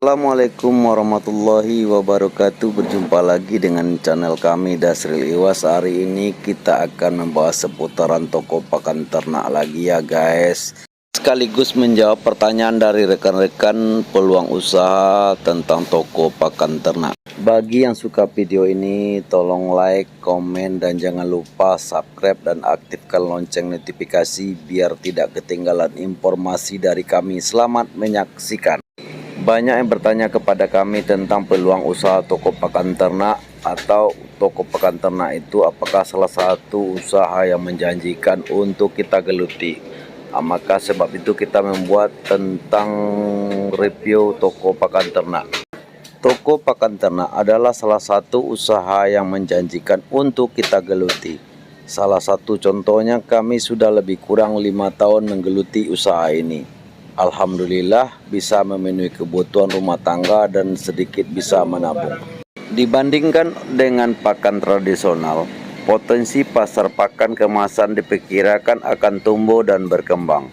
Assalamualaikum warahmatullahi wabarakatuh. Berjumpa lagi dengan channel kami Dasril Iwas. Hari ini kita akan membahas seputaran toko pakan ternak lagi ya guys, sekaligus menjawab pertanyaan dari rekan-rekan peluang usaha tentang toko pakan ternak. Bagi yang suka video ini, tolong like, komen, dan jangan lupa subscribe dan aktifkan lonceng notifikasi biar tidak ketinggalan informasi dari kami. Selamat menyaksikan. Banyak yang bertanya kepada kami tentang peluang usaha toko pakan ternak atau toko pakan ternak itu apakah salah satu usaha yang menjanjikan untuk kita geluti. Maka sebab itu kita membuat tentang review toko pakan ternak. Toko pakan ternak adalah salah satu usaha yang menjanjikan untuk kita geluti. Salah satu contohnya, kami sudah lebih kurang 5 tahun menggeluti usaha ini. Alhamdulillah bisa memenuhi kebutuhan rumah tangga dan sedikit bisa menabung. Dibandingkan dengan pakan tradisional, potensi pasar pakan kemasan diperkirakan akan tumbuh dan berkembang.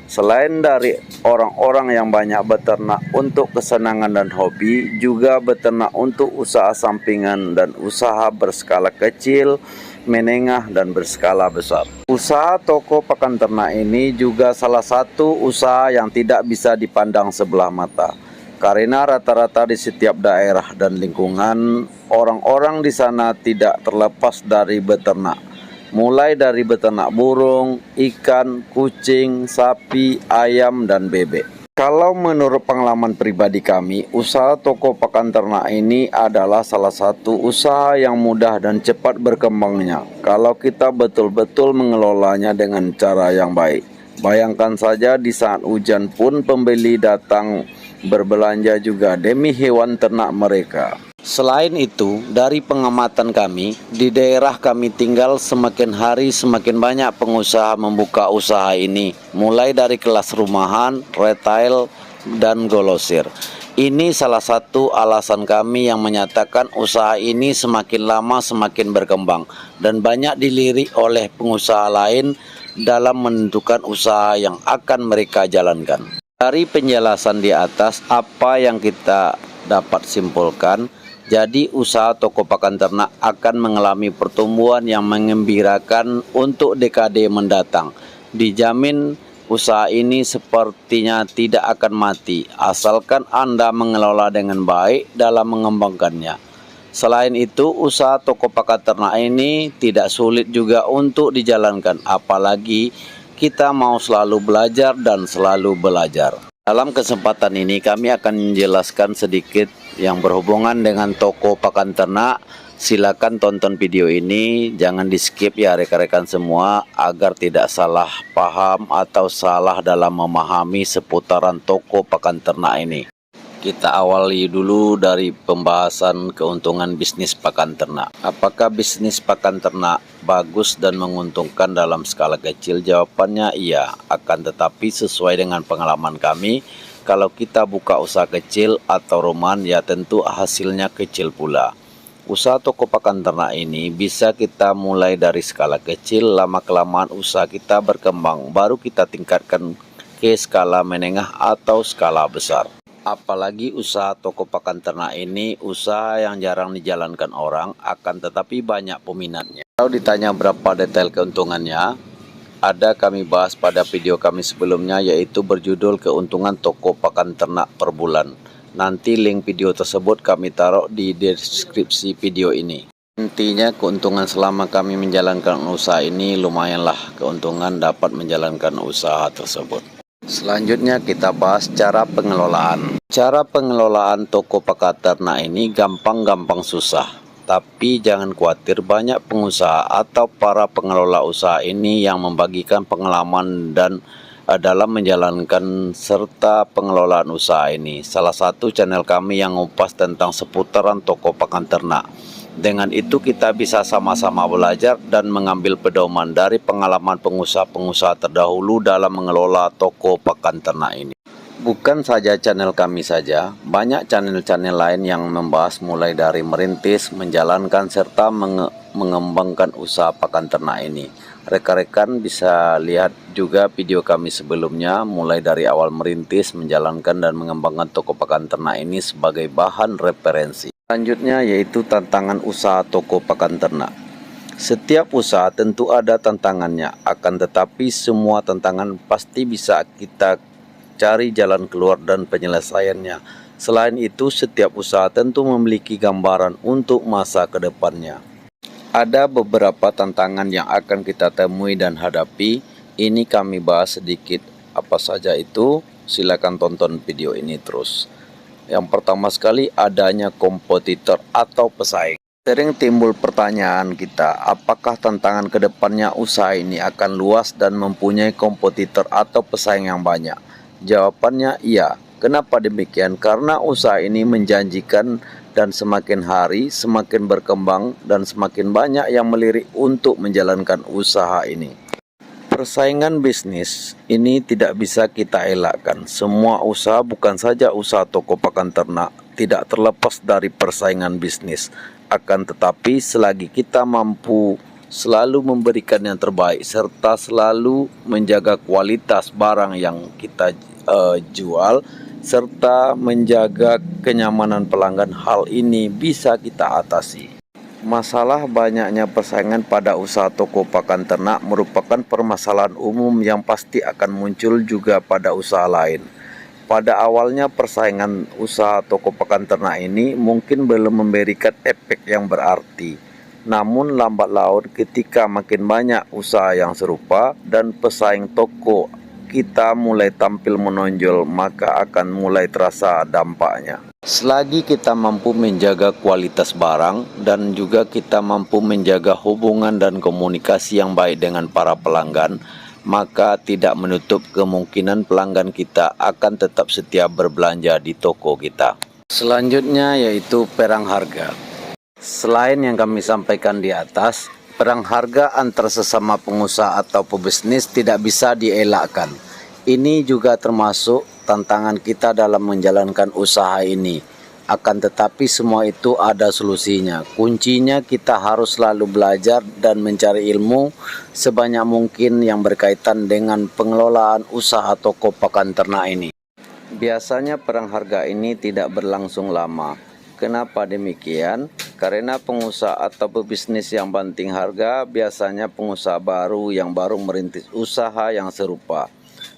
Selain dari orang-orang yang banyak beternak untuk kesenangan dan hobi, juga beternak untuk usaha sampingan dan usaha berskala kecil, menengah, dan berskala besar. Usaha toko pakan ternak ini juga salah satu usaha yang tidak bisa dipandang sebelah mata, karena rata-rata di setiap daerah dan lingkungan, orang-orang di sana tidak terlepas dari beternak. Mulai dari beternak burung, ikan, kucing, sapi, ayam, dan bebek. Kalau menurut pengalaman pribadi kami, usaha toko pakan ternak ini adalah salah satu usaha yang mudah dan cepat berkembangnya kalau kita betul-betul mengelolanya dengan cara yang baik. Bayangkan saja di saat hujan pun pembeli datang berbelanja juga demi hewan ternak mereka. Selain itu, dari pengamatan kami, di daerah kami tinggal semakin hari semakin banyak pengusaha membuka usaha ini, mulai dari kelas rumahan, retail, dan grosir. Ini salah satu alasan kami yang menyatakan usaha ini semakin lama semakin berkembang dan banyak dilirik oleh pengusaha lain dalam menentukan usaha yang akan mereka jalankan. Dari penjelasan di atas, apa yang kita dapat simpulkan, jadi usaha toko pakan ternak akan mengalami pertumbuhan yang menggembirakan untuk dekade mendatang. Dijamin usaha ini sepertinya tidak akan mati, asalkan Anda mengelola dengan baik dalam mengembangkannya. Selain itu, usaha toko pakan ternak ini tidak sulit juga untuk dijalankan, apalagi kita mau selalu belajar dan selalu belajar. Dalam kesempatan ini kami akan menjelaskan sedikit yang berhubungan dengan toko pakan ternak. Silakan tonton video ini, jangan di skip ya rekan-rekan semua, agar tidak salah paham atau salah dalam memahami seputaran toko pakan ternak ini. Kita awali dulu dari pembahasan keuntungan bisnis pakan ternak. Apakah bisnis pakan ternak bagus dan menguntungkan dalam skala kecil? Jawabannya iya, akan tetapi sesuai dengan pengalaman kami, kalau kita buka usaha kecil atau rumahan ya tentu hasilnya kecil pula. Usaha toko pakan ternak ini bisa kita mulai dari skala kecil, lama-kelamaan usaha kita berkembang, baru kita tingkatkan ke skala menengah atau skala besar. Apalagi usaha toko pakan ternak ini usaha yang jarang dijalankan orang, akan tetapi banyak peminatnya. Kalau ditanya berapa detail keuntungannya, ada kami bahas pada video kami sebelumnya, yaitu berjudul keuntungan toko pakan ternak per bulan. Nanti link video tersebut kami taruh di deskripsi video ini. Intinya keuntungan selama kami menjalankan usaha ini lumayanlah keuntungan dapat menjalankan usaha tersebut. Selanjutnya kita bahas cara pengelolaan. Cara pengelolaan toko pakan ternak ini gampang-gampang susah. Tapi jangan khawatir, banyak pengusaha atau para pengelola usaha ini yang membagikan pengalaman dan dalam menjalankan serta pengelolaan usaha ini. Salah satu channel kami yang ngupas tentang seputaran toko pakan ternak. Dengan itu kita bisa sama-sama belajar dan mengambil pedoman dari pengalaman pengusaha-pengusaha terdahulu dalam mengelola toko pakan ternak ini. Bukan saja channel kami saja, banyak channel-channel lain yang membahas mulai dari merintis, menjalankan, serta mengembangkan usaha pakan ternak ini. Rekan-rekan bisa lihat juga video kami sebelumnya, mulai dari awal merintis, menjalankan dan mengembangkan toko pakan ternak ini sebagai bahan referensi. Selanjutnya yaitu tantangan usaha toko pakan ternak. Setiap usaha tentu ada tantangannya, akan tetapi semua tantangan pasti bisa kita cari jalan keluar dan penyelesaiannya. Selain itu, setiap usaha tentu memiliki gambaran untuk masa ke depannya. Ada beberapa tantangan yang akan kita temui dan hadapi. Ini kami bahas sedikit. Apa saja itu? Silakan tonton video ini terus. Yang pertama sekali, adanya kompetitor atau pesaing. Sering timbul pertanyaan kita, apakah tantangan ke depannya usaha ini akan luas dan mempunyai kompetitor atau pesaing yang banyak? Jawabannya iya. Kenapa demikian? Karena usaha ini menjanjikan dan semakin hari semakin berkembang dan semakin banyak yang melirik untuk menjalankan usaha ini. Persaingan bisnis ini tidak bisa kita elakkan. Semua usaha, bukan saja usaha toko pakan ternak, tidak terlepas dari persaingan bisnis. Akan tetapi selagi kita mampu selalu memberikan yang terbaik serta selalu menjaga kualitas barang yang kita jual serta menjaga kenyamanan pelanggan, hal ini bisa kita atasi. Masalah banyaknya persaingan pada usaha toko pakan ternak merupakan permasalahan umum yang pasti akan muncul juga pada usaha lain. Pada awalnya persaingan usaha toko pakan ternak ini mungkin belum memberikan efek yang berarti. Namun lambat laun ketika makin banyak usaha yang serupa dan pesaing toko kita mulai tampil menonjol, maka akan mulai terasa dampaknya. Selagi kita mampu menjaga kualitas barang dan juga kita mampu menjaga hubungan dan komunikasi yang baik dengan para pelanggan, maka tidak menutup kemungkinan pelanggan kita akan tetap setia berbelanja di toko kita. Selanjutnya yaitu perang harga. Selain yang kami sampaikan di atas, perang harga antar sesama pengusaha atau pebisnis tidak bisa dielakkan. Ini juga termasuk tantangan kita dalam menjalankan usaha ini. Akan tetapi semua itu ada solusinya. Kuncinya kita harus selalu belajar dan mencari ilmu sebanyak mungkin yang berkaitan dengan pengelolaan usaha toko pakan ternak ini. Biasanya perang harga ini tidak berlangsung lama. Kenapa demikian? Karena pengusaha atau pebisnis yang banting harga biasanya pengusaha baru yang baru merintis usaha yang serupa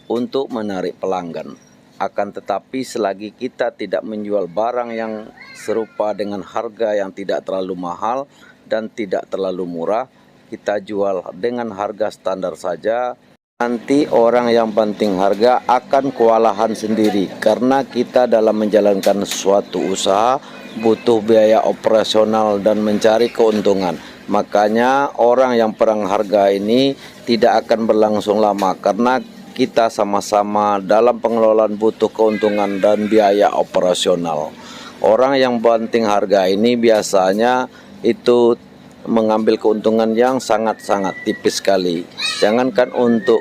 untuk menarik pelanggan. Akan tetapi selagi kita tidak menjual barang yang serupa dengan harga yang tidak terlalu mahal dan tidak terlalu murah, kita jual dengan harga standar saja, nanti orang yang banting harga akan kewalahan sendiri karena kita dalam menjalankan suatu usaha butuh biaya operasional dan mencari keuntungan. Makanya orang yang perang harga ini tidak akan berlangsung lama karena kita sama-sama dalam pengelolaan butuh keuntungan dan biaya operasional. Orang yang banting harga ini biasanya itu mengambil keuntungan yang sangat-sangat tipis sekali. Jangankan untuk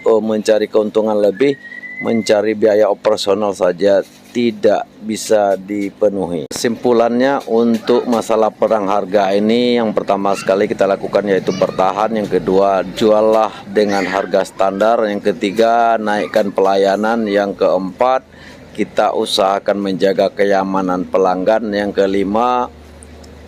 mencari keuntungan lebih, mencari biaya operasional saja tidak bisa dipenuhi. Kesimpulannya untuk masalah perang harga ini, yang pertama sekali kita lakukan yaitu bertahan, yang kedua juallah dengan harga standar, yang ketiga naikkan pelayanan, yang keempat kita usahakan menjaga kenyamanan pelanggan, yang kelima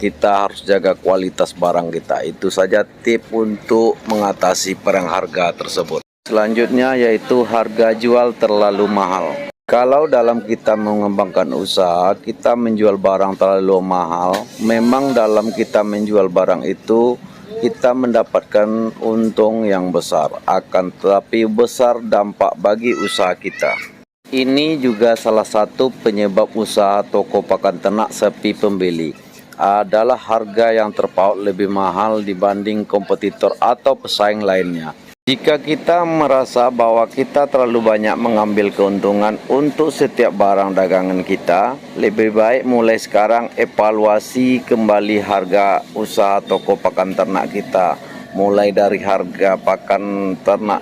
kita harus jaga kualitas barang kita. Itu saja tip untuk mengatasi perang harga tersebut. Selanjutnya yaitu harga jual terlalu mahal. Kalau dalam kita mengembangkan usaha, kita menjual barang terlalu mahal, memang dalam kita menjual barang itu kita mendapatkan untung yang besar, akan tetapi besar dampak bagi usaha kita. Ini juga salah satu penyebab usaha toko pakan ternak sepi pembeli, adalah harga yang terpaut lebih mahal dibanding kompetitor atau pesaing lainnya. Jika kita merasa bahwa kita terlalu banyak mengambil keuntungan untuk setiap barang dagangan kita, lebih baik mulai sekarang evaluasi kembali harga usaha toko pakan ternak kita, mulai dari harga pakan ternak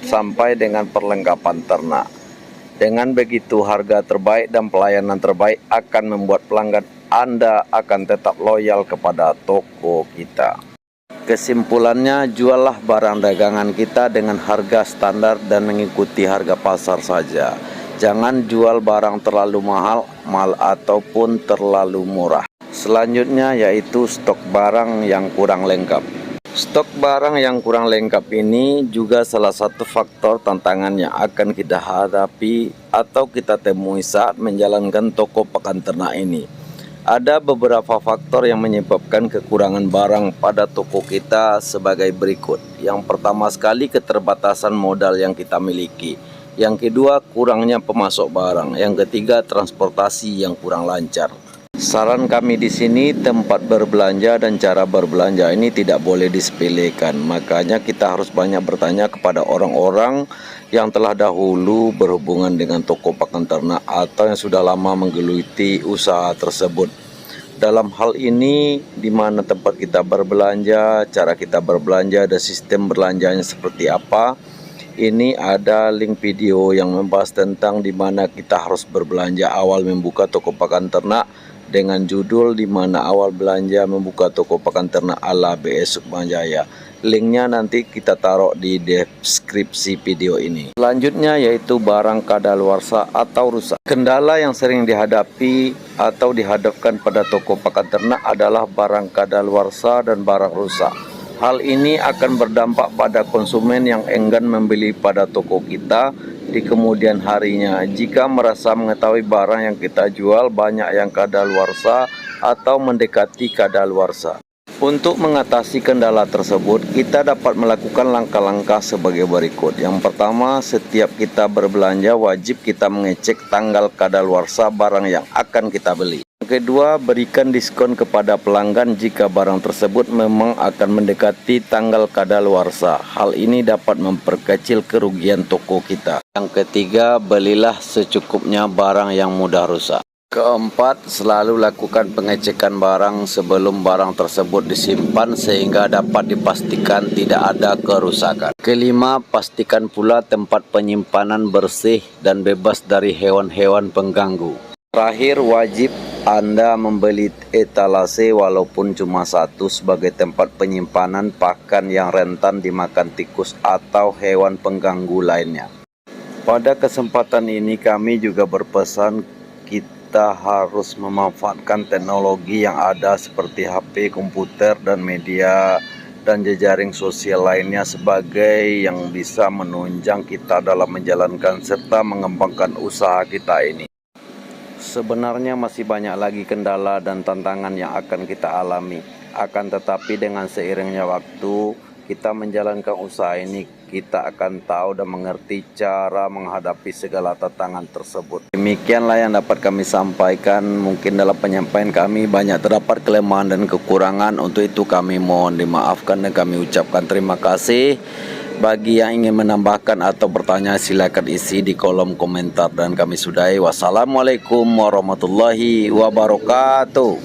sampai dengan perlengkapan ternak. Dengan begitu harga terbaik dan pelayanan terbaik akan membuat pelanggan Anda akan tetap loyal kepada toko kita. Kesimpulannya, juallah barang dagangan kita dengan harga standar dan mengikuti harga pasar saja. Jangan jual barang terlalu mahal ataupun terlalu murah. Selanjutnya yaitu stok barang yang kurang lengkap. Stok barang yang kurang lengkap ini juga salah satu faktor tantangan yang akan kita hadapi atau kita temui saat menjalankan toko pakan ternak ini. Ada beberapa faktor yang menyebabkan kekurangan barang pada toko kita sebagai berikut. Yang pertama sekali, keterbatasan modal yang kita miliki. Yang kedua, kurangnya pemasok barang. Yang ketiga, transportasi yang kurang lancar. Saran kami di sini, tempat berbelanja dan cara berbelanja ini tidak boleh disepelekan. Makanya kita harus banyak bertanya kepada orang-orang yang telah dahulu berhubungan dengan toko pakan ternak atau yang sudah lama menggeluti usaha tersebut. Dalam hal ini, di mana tempat kita berbelanja, cara kita berbelanja, dan sistem belanjanya seperti apa. Ini ada link video yang membahas tentang di mana kita harus berbelanja awal membuka toko pakan ternak, dengan judul di mana awal belanja membuka toko pakan ternak ala BS Sukmajaya. Linknya nanti kita taruh di deskripsi video ini. Selanjutnya yaitu barang kadaluarsa atau rusak. Kendala yang sering dihadapi atau dihadapkan pada toko pakan ternak adalah barang kadaluarsa dan barang rusak. Hal ini akan berdampak pada konsumen yang enggan membeli pada toko kita di kemudian harinya jika merasa mengetahui barang yang kita jual banyak yang kadaluarsa atau mendekati kadaluarsa. Untuk mengatasi kendala tersebut, kita dapat melakukan langkah-langkah sebagai berikut. Yang pertama, setiap kita berbelanja wajib kita mengecek tanggal kadaluarsa barang yang akan kita beli. Yang kedua, berikan diskon kepada pelanggan jika barang tersebut memang akan mendekati tanggal kadaluarsa. Hal ini dapat memperkecil kerugian toko kita. Yang ketiga, belilah secukupnya barang yang mudah rusak. Keempat, selalu lakukan pengecekan barang sebelum barang tersebut disimpan sehingga dapat dipastikan tidak ada kerusakan. Kelima, pastikan pula tempat penyimpanan bersih dan bebas dari hewan-hewan pengganggu. Terakhir, wajib Anda membeli etalase walaupun cuma satu sebagai tempat penyimpanan pakan yang rentan dimakan tikus atau hewan pengganggu lainnya. Pada kesempatan ini kami juga berpesan kita harus memanfaatkan teknologi yang ada seperti HP, komputer, dan media dan jejaring sosial lainnya sebagai yang bisa menunjang kita dalam menjalankan serta mengembangkan usaha kita ini. Sebenarnya masih banyak lagi kendala dan tantangan yang akan kita alami. Akan tetapi dengan seiringnya waktu kita menjalankan usaha ini, kita akan tahu dan mengerti cara menghadapi segala tantangan tersebut. Demikianlah yang dapat kami sampaikan. Mungkin dalam penyampaian kami banyak terdapat kelemahan dan kekurangan. Untuk itu kami mohon dimaafkan dan kami ucapkan terima kasih. Bagi yang ingin menambahkan atau bertanya, silakan isi di kolom komentar dan kami sudahi. Wassalamualaikum warahmatullahi wabarakatuh.